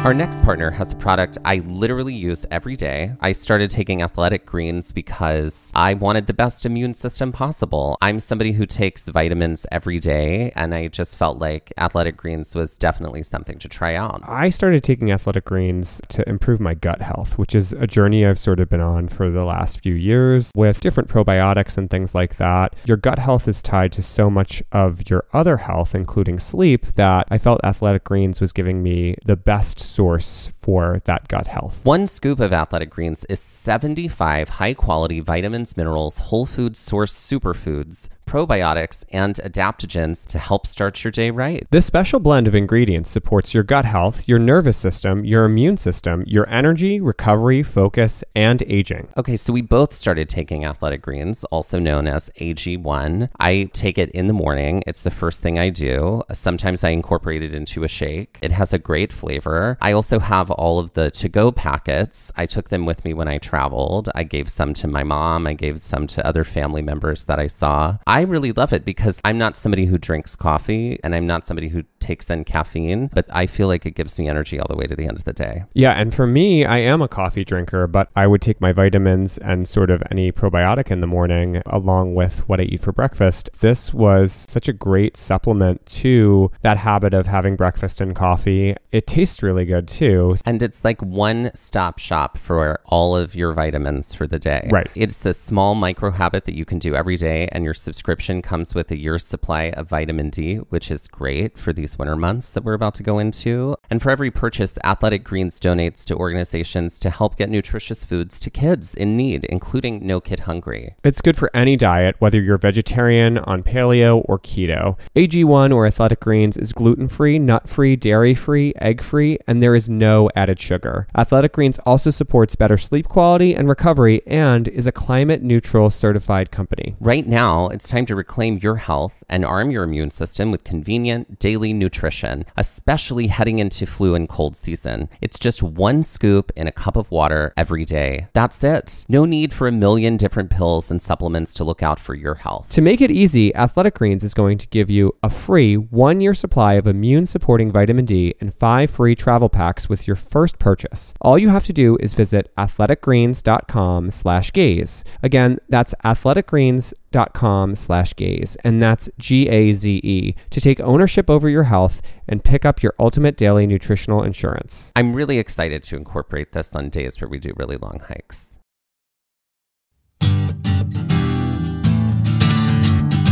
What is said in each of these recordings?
Our next partner has a product I literally use every day. I started taking Athletic Greens because I wanted the best immune system possible. I'm somebody who takes vitamins every day, and I just felt like Athletic Greens was definitely something to try out. I started taking Athletic Greens to improve my gut health, which is a journey I've sort of been on for the last few years with different probiotics and things like that. Your gut health is tied to so much of your other health, including sleep, that I felt Athletic Greens was giving me the best source for that gut health. One scoop of Athletic Greens is 75 high-quality vitamins, minerals, whole food source superfoods, probiotics, and adaptogens to help start your day right. This special blend of ingredients supports your gut health, your nervous system, your immune system, your energy, recovery, focus, and aging. Okay, so we both started taking Athletic Greens, also known as AG1. I take it in the morning. It's the first thing I do. Sometimes I incorporate it into a shake. It has a great flavor. I also have all of the to-go packets. I took them with me when I traveled. I gave some to my mom. I gave some to other family members that I saw. I really love it because I'm not somebody who drinks coffee and I'm not somebody who takes in caffeine, but I feel like it gives me energy all the way to the end of the day. Yeah, and for me, I am a coffee drinker, but I would take my vitamins and sort of any probiotic in the morning along with what I eat for breakfast. This was such a great supplement to that habit of having breakfast and coffee. It tastes really good too. And it's like one-stop shop for all of your vitamins for the day. Right. It's the small micro habit that you can do every day, and your subscription comes with a year's supply of vitamin D, which is great for these winter months that we're about to go into. And for every purchase, Athletic Greens donates to organizations to help get nutritious foods to kids in need, including No Kid Hungry. It's good for any diet, whether you're vegetarian, on paleo, or keto. AG1 or Athletic Greens is gluten-free, nut-free, dairy-free, egg-free, and there is no added sugar. Athletic Greens also supports better sleep quality and recovery and is a climate-neutral certified company. Right now, it's time to reclaim your health and arm your immune system with convenient daily nutrition, especially heading into flu and cold season. It's just one scoop in a cup of water every day. That's it. No need for a million different pills and supplements to look out for your health. To make it easy, Athletic Greens is going to give you a free 1-year supply of immune-supporting vitamin D and 5 free travel packs with your first purchase. All you have to do is visit athleticgreens.com/gaze. Again, that's athleticgreens.com/gaze, and that's GAZE, to take ownership over your health and pick up your ultimate daily nutritional insurance. I'm really excited to incorporate this on days where we do really long hikes.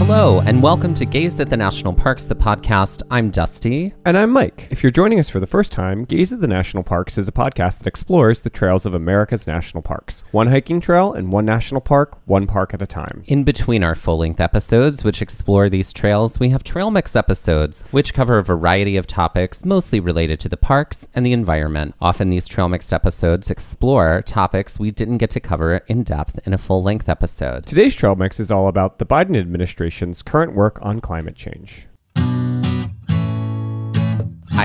Hello, and welcome to Gaze at the National Parks, the podcast. I'm Dusty. And I'm Mike. If you're joining us for the first time, Gaze at the National Parks is a podcast that explores the trails of America's national parks. One hiking trail and one national park, one park at a time. In between our full-length episodes, which explore these trails, we have Trail Mix episodes, which cover a variety of topics, mostly related to the parks and the environment. Often these Trail Mix episodes explore topics we didn't get to cover in depth in a full-length episode. Today's Trail Mix is all about the Biden administration's current work on climate change. I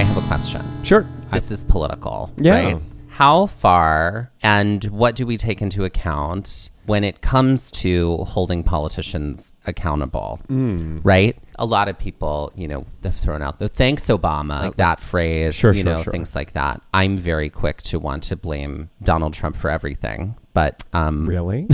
have a question. Sure. This is political, Yeah. right? How far and what do we take into account when it comes to holding politicians accountable, right? A lot of people, they've thrown out the thanks Obama, that phrase, Sure. things like that. I'm very quick to want to blame Donald Trump for everything. But really?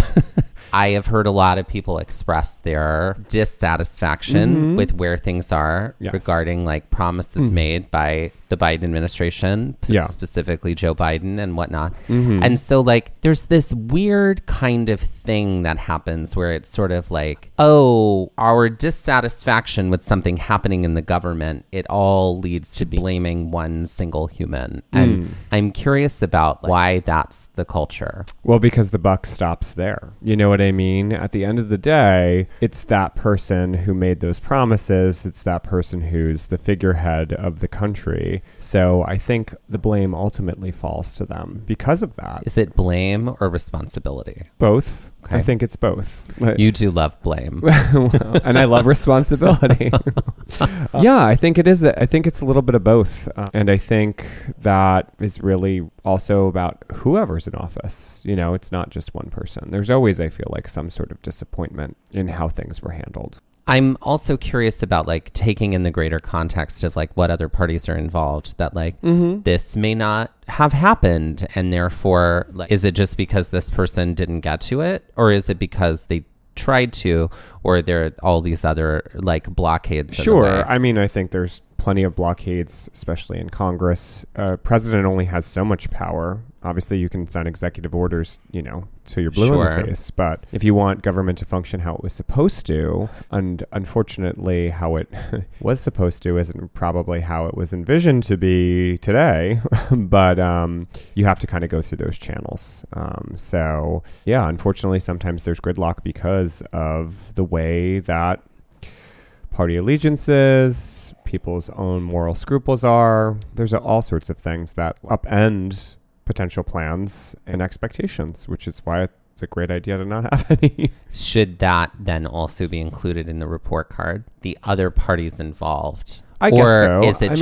I have heard a lot of people express their dissatisfaction with where things are regarding promises made by the Biden administration, specifically Joe Biden and whatnot. And so there's this weird kind of thing that happens where it's sort of like, oh, our dissatisfaction with something happening in the government, it all leads to blaming one single human. And I'm curious about why that's the culture. Well, because the buck stops there. You know what I mean? At the end of the day, it's that person who made those promises. It's that person who's the figurehead of the country. So I think the blame ultimately falls to them because of that. Is it blame or responsibility? Both. Okay. I think it's both. You do love blame. Well, and I love responsibility. Yeah, I think it is. I think it's a little bit of both. And I think that is really also about whoever's in office. It's not just one person. There's always, I feel like, some sort of disappointment in how things were handled. I'm also curious about like taking in the greater context of like what other parties are involved, that like this may not have happened, and therefore like, is it just because this person didn't get to it, or is it because they tried to, or there are all these other like blockades? Sure. I mean, I think there's plenty of blockades, especially in Congress. President only has so much power. Obviously, you can sign executive orders, you know, so you're blue in the face. But if you want government to function how it was supposed to, and unfortunately how it was supposed to isn't probably how it was envisioned to be today, but you have to kind of go through those channels. So, yeah, unfortunately, sometimes there's gridlock because of the way that party allegiances, people's own moral scruples are. There's all sorts of things that upend potential plans and expectations, which is why it's a great idea to not have any. Should that then also be included in the report card? The other parties involved? I guess so. Or is it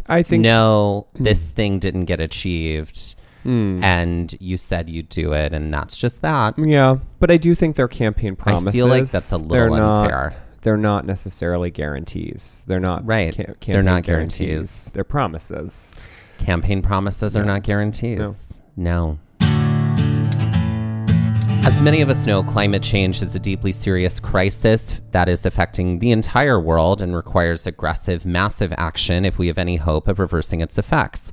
I think no, this thing didn't get achieved and you said you'd do it, and that's just that? Yeah, but I do think their campaign promises, I feel like that's a little unfair. They're not necessarily guarantees. They're not they're not guarantees. They're promises. Campaign promises are not guarantees. No. As many of us know, climate change is a deeply serious crisis that is affecting the entire world and requires aggressive, massive action if we have any hope of reversing its effects.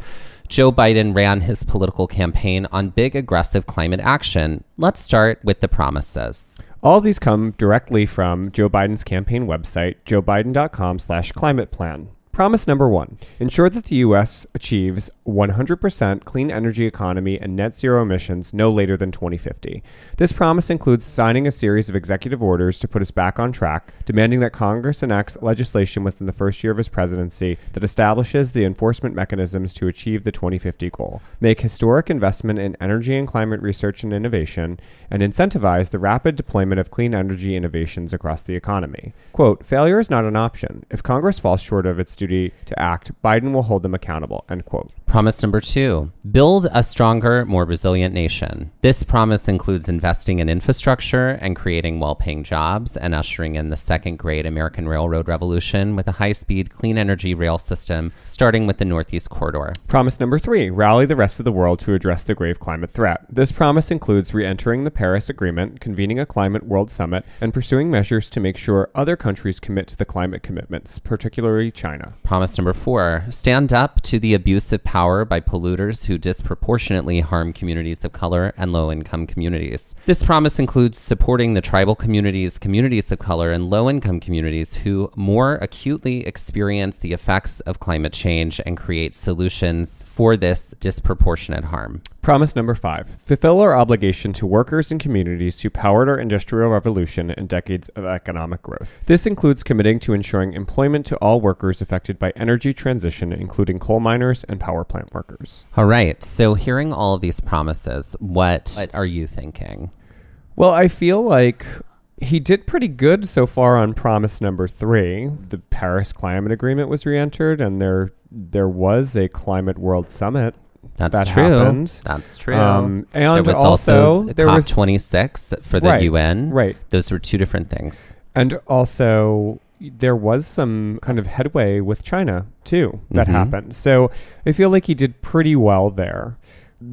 Joe Biden ran his political campaign on big, aggressive climate action. Let's start with the promises. All of these come directly from Joe Biden's campaign website, joebiden.com/climateplan. Promise number 1, ensure that the U.S. achieves 100% clean energy economy and net zero emissions no later than 2050. This promise includes signing a series of executive orders to put us back on track, demanding that Congress enacts legislation within the first year of his presidency that establishes the enforcement mechanisms to achieve the 2050 goal, make historic investment in energy and climate research and innovation, and incentivize the rapid deployment of clean energy innovations across the economy. Quote, failure is not an option. If Congress falls short of its duty to act, Biden will hold them accountable, end quote. Promise number 2, build a stronger, more resilient nation. This promise includes investing in infrastructure and creating well-paying jobs and ushering in the second great American railroad revolution with a high-speed, clean energy rail system, starting with the Northeast Corridor. Promise number 3, rally the rest of the world to address the grave climate threat. This promise includes re-entering the Paris Agreement, convening a climate world summit, and pursuing measures to make sure other countries commit to the climate commitments, particularly China. Promise number 4, stand up to the abuse of power by polluters who disproportionately harm communities of color and low-income communities. This promise includes supporting the tribal communities, communities of color, and low-income communities who more acutely experience the effects of climate change and create solutions for this disproportionate harm. Promise number 5, fulfill our obligation to workers and communities who powered our industrial revolution and decades of economic growth. This includes committing to ensuring employment to all workers affected by energy transition, including coal miners and power plant workers. All right. So hearing all of these promises, what are you thinking? Well, I feel like he did pretty good so far on promise number 3. The Paris Climate Agreement was re-entered, and there was a Climate World Summit. That's true. Happened. That's true. And there was also the COP26 for the UN. Right. Those were two different things. And also, there was some kind of headway with China, too, that happened. So I feel like he did pretty well there.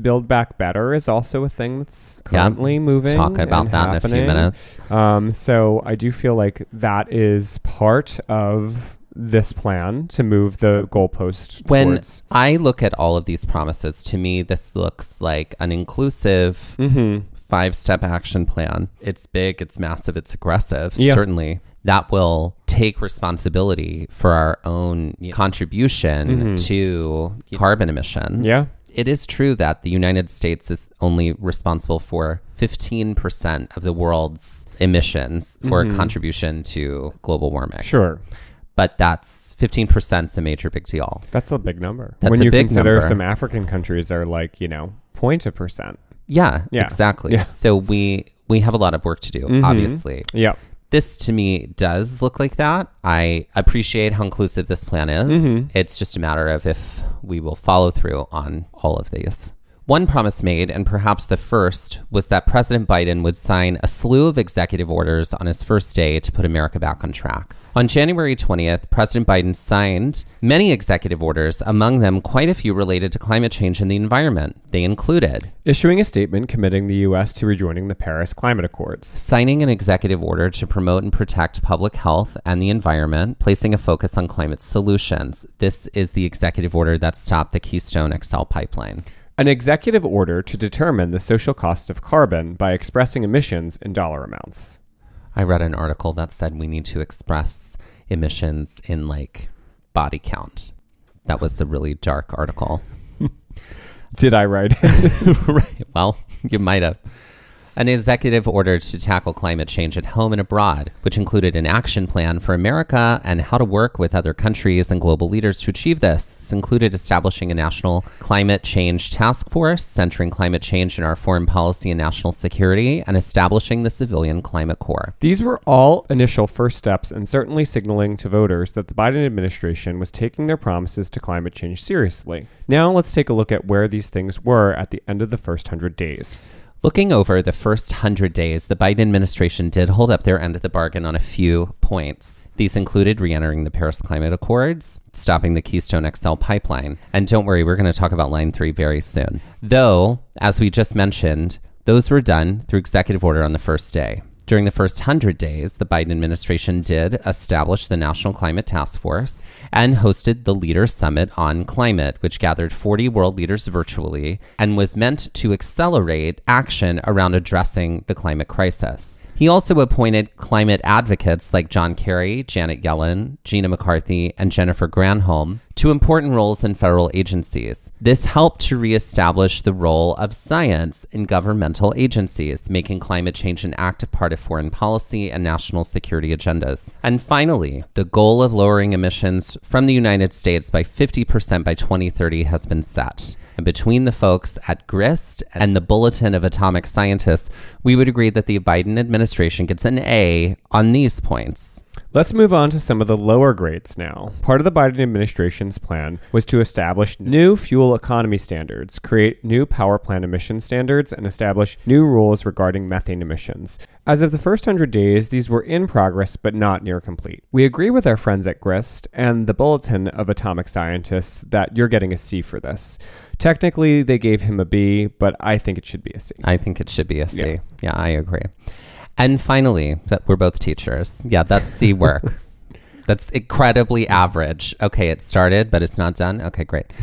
Build Back Better is also a thing that's currently moving. Talk about that happening. In a few minutes. So I do feel like that is part of this plan to move the goalpost towards. When I look at all of these promises, to me, this looks like an inclusive 5-step action plan. It's big, it's massive, it's aggressive, certainly. That will take responsibility for our own contribution to carbon emissions. Yeah. It is true that the United States is only responsible for 15% of the world's emissions or contribution to global warming. Sure. But that's 15% is a major big deal. That's a big number. That's when a you big consider number. Some African countries are like, 0.1%. Yeah, exactly. Yeah. So we have a lot of work to do, obviously. Yeah. This to me does look like that. I appreciate how inclusive this plan is. It's just a matter of if we will follow through on all of these. One promise made, and perhaps the first, was that President Biden would sign a slew of executive orders on his first day to put America back on track. On January 20th, President Biden signed many executive orders, among them quite a few related to climate change and the environment. They included issuing a statement committing the U.S. to rejoining the Paris Climate Accords, signing an executive order to promote and protect public health and the environment, placing a focus on climate solutions. This is the executive order that stopped the Keystone XL pipeline. An executive order to determine the social cost of carbon by expressing emissions in dollar amounts. I read an article that said we need to express emissions in like body count. That was a really dark article. Did I write it? Right. Well, you might have. An executive order to tackle climate change at home and abroad, which included an action plan for America and how to work with other countries and global leaders to achieve this. This included establishing a national climate change task force, centering climate change in our foreign policy and national security, and establishing the Civilian Climate Corps. These were all initial first steps and certainly signaling to voters that the Biden administration was taking their promises to climate change seriously. Now let's take a look at where these things were at the end of the first 100 days. Looking over the first 100 days, the Biden administration did hold up their end of the bargain on a few points. These included re-entering the Paris Climate Accords, stopping the Keystone XL pipeline. And don't worry, we're going to talk about Line 3 very soon. Though, as we just mentioned, those were done through executive order on the first day. During the first 100 days, the Biden administration did establish the National Climate Task Force and hosted the Leaders Summit on Climate, which gathered 40 world leaders virtually and was meant to accelerate action around addressing the climate crisis. He also appointed climate advocates like John Kerry, Janet Yellen, Gina McCarthy, and Jennifer Granholm to important roles in federal agencies. This helped to reestablish the role of science in governmental agencies, making climate change an active part of foreign policy and national security agendas. And finally, the goal of lowering emissions from the United States by 50% by 2030 has been set. And between the folks at GRIST and the Bulletin of Atomic Scientists, we would agree that the Biden administration gets an A on these points. Let's move on to some of the lower grades now. Part of the Biden administration's plan was to establish new fuel economy standards, create new power plant emission standards, and establish new rules regarding methane emissions. As of the first 100 days, these were in progress but not near complete. We agree with our friends at GRIST and the Bulletin of Atomic Scientists that you're getting a C for this. Technically, they gave him a B, but I think it should be a C. I think it should be a C. Yeah, I agree. And finally, we're both teachers. Yeah, that's C work. That's incredibly average. Okay, it started, but it's not done. Okay, great.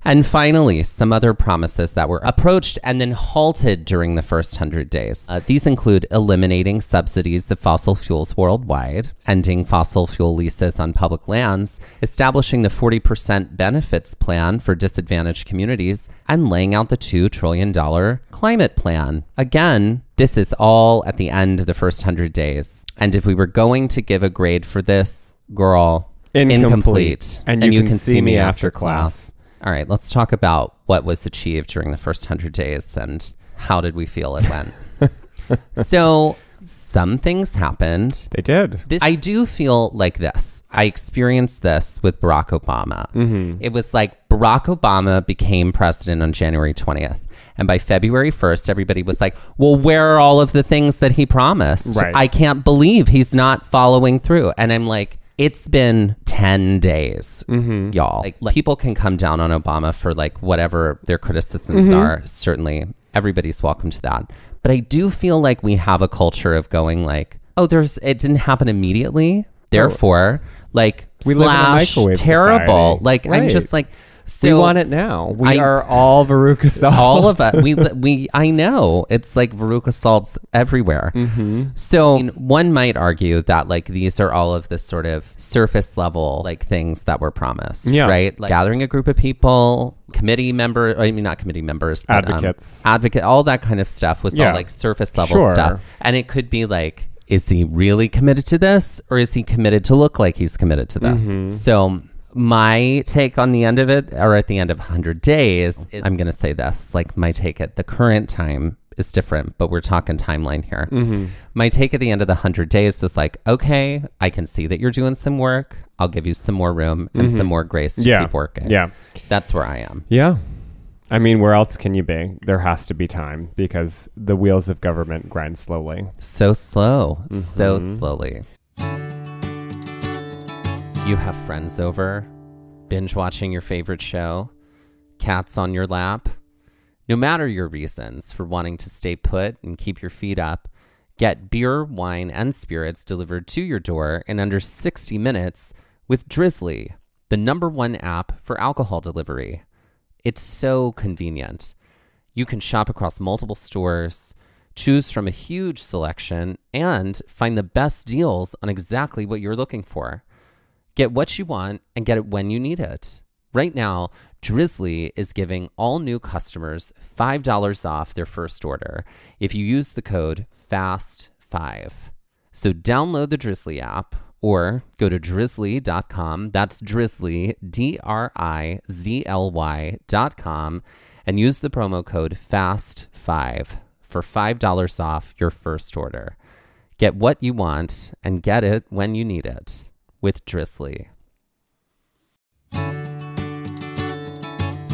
And finally, some other promises that were approached and then halted during the first 100 days. These include eliminating subsidies of fossil fuels worldwide, ending fossil fuel leases on public lands, establishing the 40% benefits plan for disadvantaged communities, and laying out the $2 trillion climate plan. Again, this is all at the end of the first 100 days. And if we were going to give a grade for this, girl, incomplete. And you can see me after class. All right, let's talk about what was achieved during the first 100 days and how did we feel it went. So some things happened. They did. I do feel like this. I experienced this with Barack Obama. Mm-hmm. It was like Barack Obama became president on January 20th. And by February 1st, everybody was like, well, where are all of the things that he promised? Right. I can't believe he's not following through. And I'm like, it's been 10 days, y'all. Like people can come down on Obama for like whatever their criticisms are. Certainly, everybody's welcome to that. But I do feel like we have a culture of going like, oh, it didn't happen immediately. Therefore, like, we live in a microwave terrible. Society. Like, right. I'm just like, so we want it now. We are all Veruca Salt. All of it. I know. It's like Veruca Salt's everywhere. Mm-hmm. So one might argue that like these are all of the sort of surface level like things that were promised, right? Like gathering a group of people, committee members, not committee members, but, advocate, all that kind of stuff was all like surface level stuff. And it could be like, is he really committed to this, or is he committed to look like he's committed to this? Mm-hmm. So my take on the end of it, or at the end of 100 days, I'm going to say this, like my take at the current time is different, but we're talking timeline here. Mm-hmm. My take at the end of the 100 days was like, okay, I can see that you're doing some work. I'll give you some more room and some more grace to keep working. Yeah. That's where I am. Yeah. I mean, where else can you be? There has to be time because the wheels of government grind slowly. So slow. So slowly. You have friends over, binge watching your favorite show, cats on your lap. No matter your reasons for wanting to stay put and keep your feet up, get beer, wine, and spirits delivered to your door in under 60 minutes with Drizzly, the #1 app for alcohol delivery. It's so convenient. You can shop across multiple stores, choose from a huge selection, and find the best deals on exactly what you're looking for. Get what you want and get it when you need it. Right now, Drizzly is giving all new customers $5 off their first order if you use the code FAST5. So download the Drizzly app or go to drizzly.com. That's Drizzly, DRIZLY.com, and use the promo code FAST5 for $5 off your first order. Get what you want and get it when you need it with Drizzly.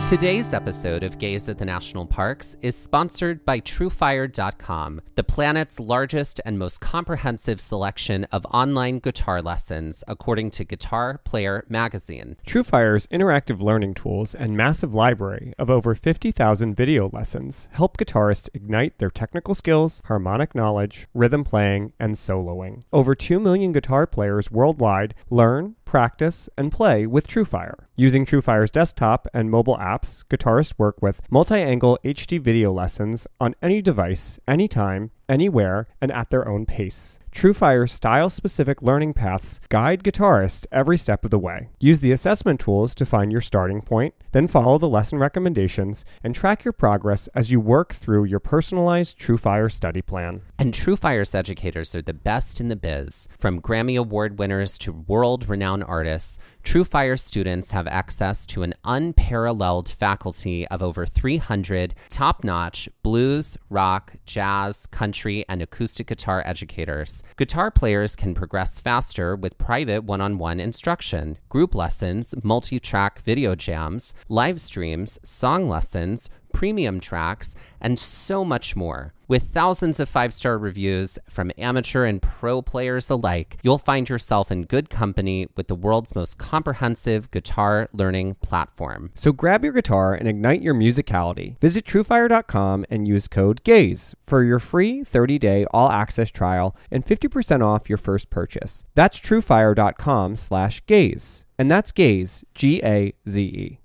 Today's episode of Gaze at the National Parks is sponsored by Truefire.com, the planet's largest and most comprehensive selection of online guitar lessons, according to Guitar Player magazine. Truefire's interactive learning tools and massive library of over 50,000 video lessons help guitarists ignite their technical skills, harmonic knowledge, rhythm playing, and soloing. Over 2 million guitar players worldwide learn, practice, and play with Truefire. Using Truefire's desktop and mobile apps, guitarists work with multi-angle HD video lessons on any device, anytime, anywhere, and at their own pace. Truefire's style-specific learning paths guide guitarists every step of the way. Use the assessment tools to find your starting point, then follow the lesson recommendations and track your progress as you work through your personalized Truefire study plan. And Truefire's educators are the best in the biz. From Grammy Award winners to world-renowned artists, Truefire students have access to an unparalleled faculty of over 300 top-notch blues, rock, jazz, country, and acoustic guitar educators. Guitar players can progress faster with private one-on-one instruction, group lessons, multi-track video jams, live streams, song lessons, premium tracks, and so much more. With thousands of 5-star reviews from amateur and pro players alike, you'll find yourself in good company with the world's most comprehensive guitar learning platform. So grab your guitar and ignite your musicality. Visit Truefire.com and use code GAZE for your free 30-day all-access trial and 50% off your first purchase. That's Truefire.com/gaze. And that's GAZE, G-A-Z-E.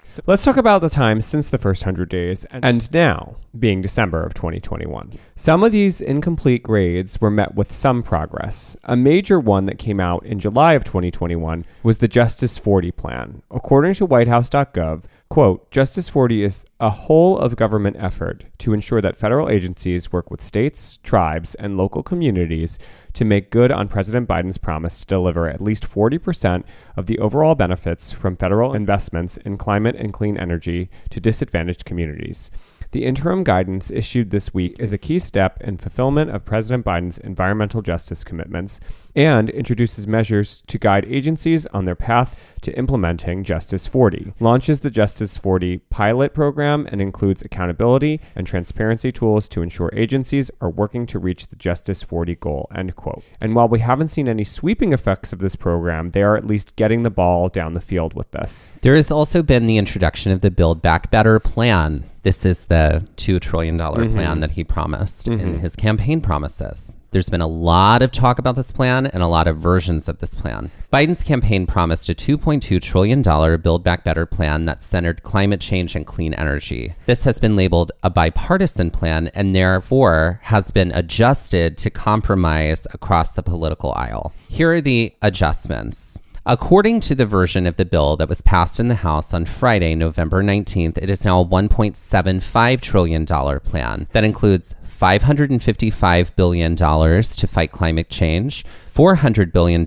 So let's talk about the time since the first 100 days and now, being December of 2021. Some of these incomplete grades were met with some progress. A major one that came out in July of 2021 was the Justice 40 plan. According to whitehouse.gov, quote, Justice 40 is a whole of government effort to ensure that federal agencies work with states, tribes, and local communities to make good on President Biden's promise to deliver at least 40% of the overall benefits from federal investments in climate and clean energy to disadvantaged communities. The interim guidance issued this week is a key step in fulfillment of President Biden's environmental justice commitments and introduces measures to guide agencies on their path to implementing Justice 40, launches the Justice 40 pilot program, and includes accountability and transparency tools to ensure agencies are working to reach the Justice 40 goal, end quote. And while we haven't seen any sweeping effects of this program, they are at least getting the ball down the field with this. There has also been the introduction of the Build Back Better plan. This is the $2 trillion plan that he promised in his campaign promises. There's been a lot of talk about this plan and a lot of versions of this plan. Biden's campaign promised a $2.2 trillion Build Back Better plan that centered climate change and clean energy. This has been labeled a bipartisan plan and therefore has been adjusted to compromise across the political aisle. Here are the adjustments. According to the version of the bill that was passed in the House on Friday, November 19th, it is now a $1.75 trillion plan that includes $555 billion to fight climate change, $400 billion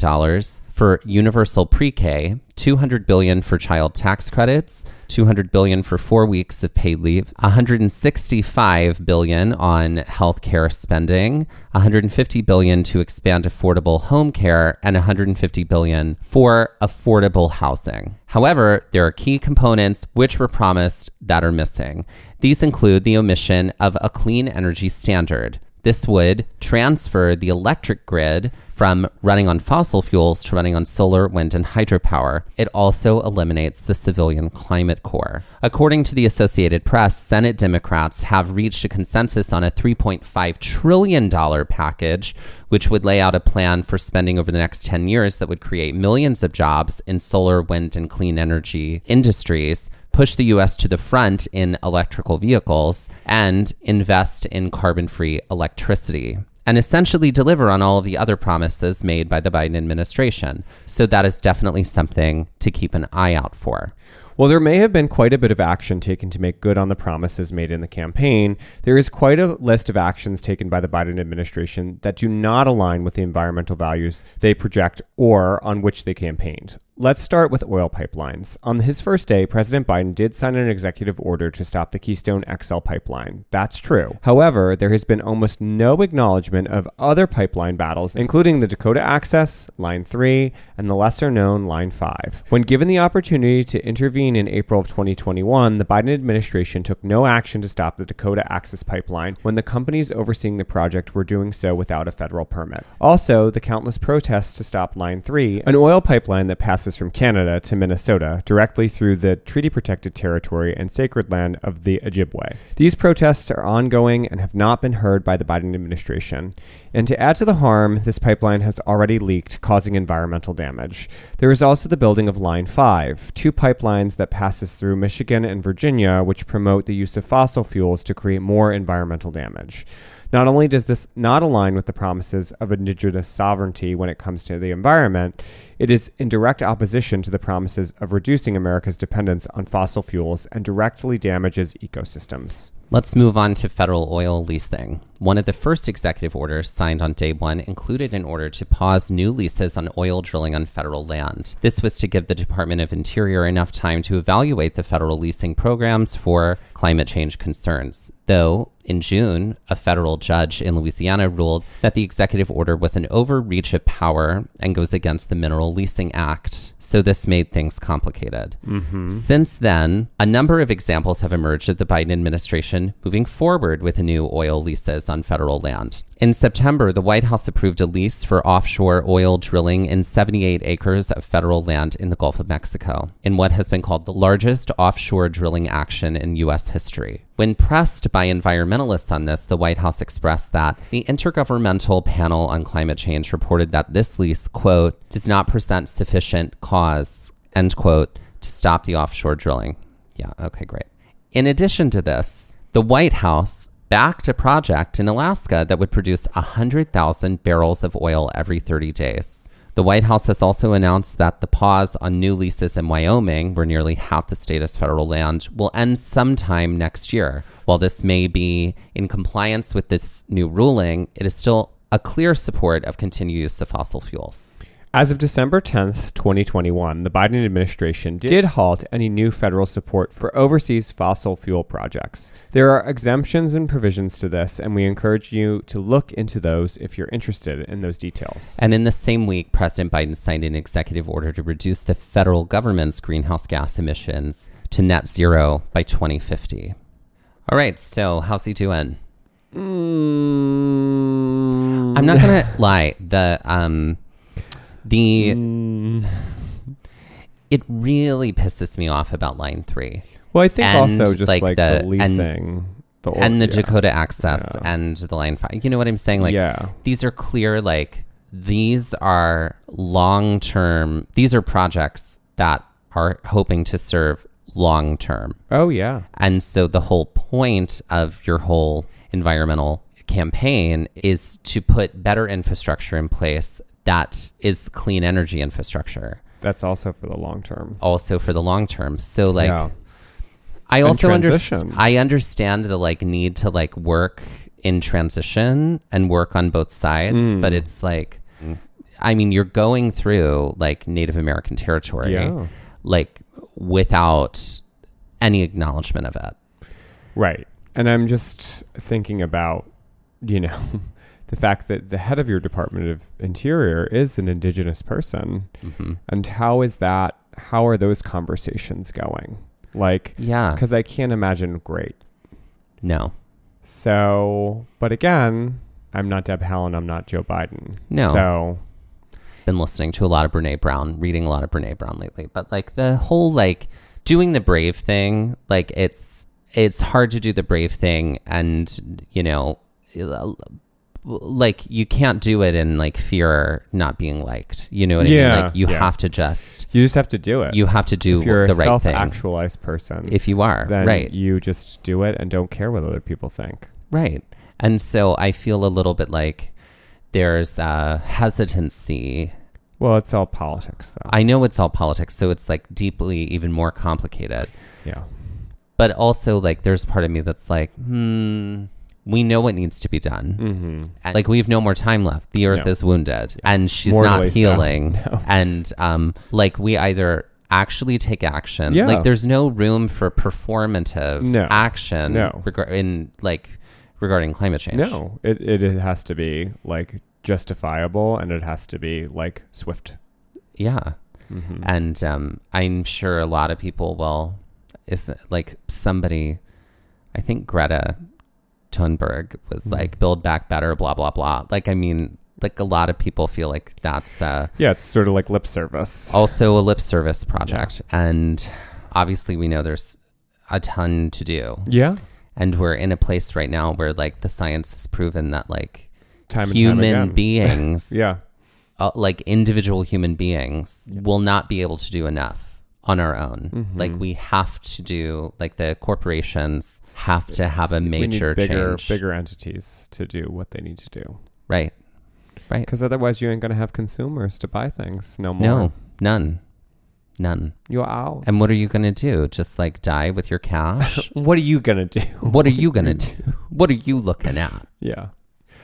for universal pre-K, $200 billion for child tax credits, $200 billion for 4 weeks of paid leave, $165 billion on healthcare spending, $150 billion to expand affordable home care, and $150 billion for affordable housing. However, there are key components which were promised that are missing. These include the omission of a clean energy standard. This would transfer the electric grid from running on fossil fuels to running on solar, wind, and hydropower. It also eliminates the Civilian Climate Corps. According to the Associated Press, Senate Democrats have reached a consensus on a $3.5 trillion package, which would lay out a plan for spending over the next 10 years that would create millions of jobs in solar, wind, and clean energy industries, push the U.S. to the front in electrical vehicles, and invest in carbon-free electricity, and essentially deliver on all of the other promises made by the Biden administration. So that is definitely something to keep an eye out for. While there may have been quite a bit of action taken to make good on the promises made in the campaign, there is quite a list of actions taken by the Biden administration that do not align with the environmental values they project or on which they campaigned. Let's start with oil pipelines. On his first day, President Biden did sign an executive order to stop the Keystone XL pipeline. That's true. However, there has been almost no acknowledgement of other pipeline battles, including the Dakota Access, Line 3, and the lesser-known Line 5. When given the opportunity to intervene in April of 2021, the Biden administration took no action to stop the Dakota Access pipeline when the companies overseeing the project were doing so without a federal permit. Also, the countless protests to stop Line 3, an oil pipeline that passes from Canada to Minnesota directly through the treaty-protected territory and sacred land of the Ojibwe. These protests are ongoing and have not been heard by the Biden administration. And to add to the harm, this pipeline has already leaked, causing environmental damage. There is also the building of Line 5, two pipelines that passes through Michigan and Virginia, which promote the use of fossil fuels to create more environmental damage. Not only does this not align with the promises of indigenous sovereignty when it comes to the environment, it is in direct opposition to the promises of reducing America's dependence on fossil fuels and directly damages ecosystems. Let's move on to federal oil leasing. One of the first executive orders signed on day one included an order to pause new leases on oil drilling on federal land. This was to give the Department of Interior enough time to evaluate the federal leasing programs for climate change concerns. Though, in June, a federal judge in Louisiana ruled that the executive order was an overreach of power and goes against the Mineral Leasing Act. So this made things complicated. Since then, a number of examples have emerged of the Biden administration moving forward with new oil leases on federal land. In September, the White House approved a lease for offshore oil drilling in 78 acres of federal land in the Gulf of Mexico, in what has been called the largest offshore drilling action in U.S. history. When pressed by environmentalists on this, the White House expressed that the Intergovernmental Panel on Climate Change reported that this lease, quote, does not present sufficient cause, end quote, to stop the offshore drilling. Yeah, okay, great. In addition to this, the White House backed a project in Alaska that would produce 100,000 barrels of oil every 30 days. The White House has also announced that the pause on new leases in Wyoming, where nearly half the state is federal land, will end sometime next year. While this may be in compliance with this new ruling, it is still a clear support of continued use of fossil fuels. As of December 10th, 2021, the Biden administration did halt any new federal support for overseas fossil fuel projects. There are exemptions and provisions to this, and we encourage you to look into those if you're interested in those details. And in the same week, President Biden signed an executive order to reduce the federal government's greenhouse gas emissions to net zero by 2050. All right, so how's he doing? I'm not going to lie. It really pisses me off about Line 3. Well, I think and also just like the leasing. And the Dakota Access and the Line 5. You know what I'm saying? Like, these are clear, like, these are long-term. These are projects that are hoping to serve long-term. Oh, yeah. And so the whole point of your whole environmental campaign is to put better infrastructure in place that is clean energy infrastructure. That's also for the long term. So like, I also understand the like need to like work in transition and work on both sides, but it's like, I mean, you're going through like Native American territory, like without any acknowledgement of it. Right. And I'm just thinking about, you know, the fact that the head of your Department of Interior is an Indigenous person. And how are those conversations going? Like, because I can't imagine great. No. So, but again, I'm not Deb Haaland, I'm not Joe Biden. No. So, been listening to a lot of Brene Brown, reading a lot of Brene Brown lately. But like the whole like doing the brave thing, like it's hard to do the brave thing, and you know, like you can't do it in like fear not being liked. You know what I mean? Like you have to you just have to do it. You have to do if you're the a right thing. Self-actualized person. If you are, then right. you just do it and don't care what other people think. Right. And so I feel a little bit like there's a hesitancy. Well, it's all politics, though. I know it's all politics, so it's like deeply even more complicated. Yeah. But also, like, there's part of me that's like, we know what needs to be done. And, like, we have no more time left. The earth is wounded, and she's not healing. So. No. And, like, we either actually take action. Like, there's no room for performative action regarding climate change. No, it has to be, like, justifiable, and it has to be, like, swift. Yeah. And I'm sure a lot of people will... is like somebody, I think Greta Thunberg was like, build back better, blah, blah, blah. Like, I mean, like a lot of people feel like that's... it's sort of like lip service. Also a lip service project. And obviously we know there's a ton to do. Yeah. And we're in a place right now where like the science has proven that like human beings, like individual human beings will not be able to do enough on our own. Like we have to do, like the corporations have to have a major change. Bigger entities to do what they need to do. Right. Because otherwise you ain't going to have consumers to buy things no more. No, none. You're out. And what are you going to do? Just like die with your cash? What are you going to do? What are you going to do? What are you looking at? Yeah.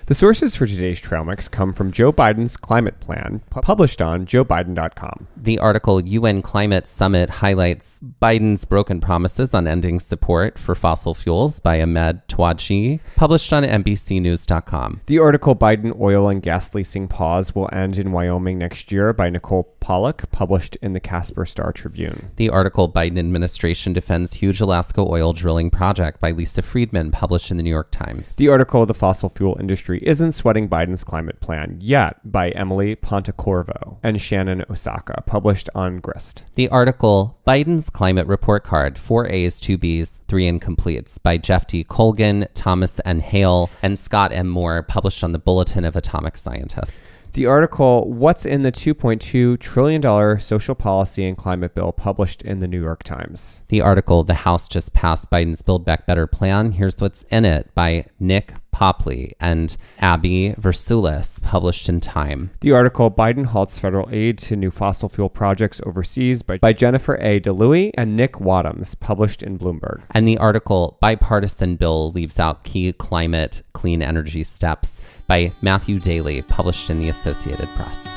The sources for today's Trail Mix come from Joe Biden's climate plan, published on joebiden.com. The article UN Climate Summit highlights Biden's broken promises on ending support for fossil fuels by Ahmed Twaji, published on NBCnews.com. The article Biden Oil and Gas Leasing Pause Will End in Wyoming Next Year by Nicole Pollock, published in the Casper Star Tribune. The article Biden Administration Defends Huge Alaska Oil Drilling Project by Lisa Friedman, published in the New York Times. The article The Fossil Fuel Industry Isn't Sweating Biden's Climate Plan Yet by Emily Pontecorvo and Shannon Osaka, published on Grist. The article Biden's Climate Report Card, 4 A's, 2 B's, 3 Incompletes by Jeff D. Colgan, Thomas N. Hale, and Scott M. Moore, published on the Bulletin of Atomic Scientists. The article What's in the $2.2 trillion Social Policy and Climate Bill, published in the New York Times. The article The House Just Passed Biden's Build Back Better Plan, Here's What's in It by Nick Popley and Abby Versulis, published in Time. The article Biden Halts Federal Aid to New Fossil Fuel Projects Overseas by Jennifer A. DeLuey and Nick Wadhams, published in Bloomberg. And the article Bipartisan Bill Leaves Out Key Climate Clean Energy Steps by Matthew Daly, published in the Associated Press.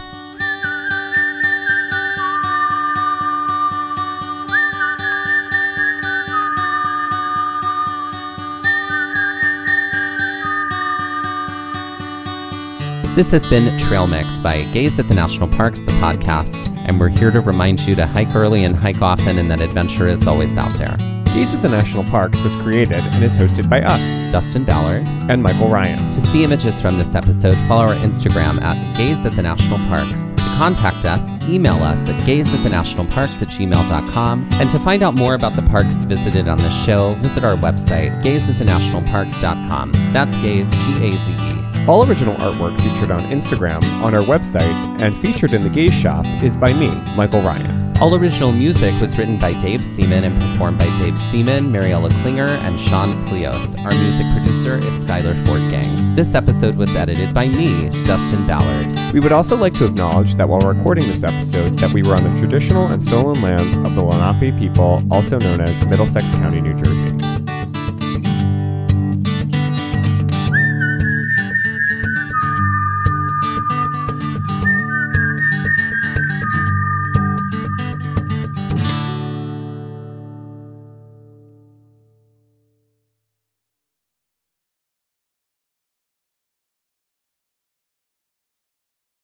This has been Trail Mix by Gaze at the National Parks, the podcast, and we're here to remind you to hike early and hike often, and that adventure is always out there. Gaze at the National Parks was created and is hosted by us, Dustin Ballard and Michael Ryan. To see images from this episode, follow our Instagram at Gaze at the National Parks. To contact us, email us at gazeatthenationalparks@gmail.com. And to find out more about the parks visited on this show, visit our website, gazeatthenationalparks.com. That's Gaze, G-A-Z-E. All original artwork featured on Instagram, on our website, and featured in the Gaze Shop is by me, Michael Ryan. All original music was written by Dave Seaman and performed by Dave Seaman, Mariella Klinger, and Sean Sklios. Our music producer is Skyler Fortgang. This episode was edited by me, Dustin Ballard. We would also like to acknowledge that while recording this episode, that we were on the traditional and stolen lands of the Lenape people, also known as Middlesex County, New Jersey.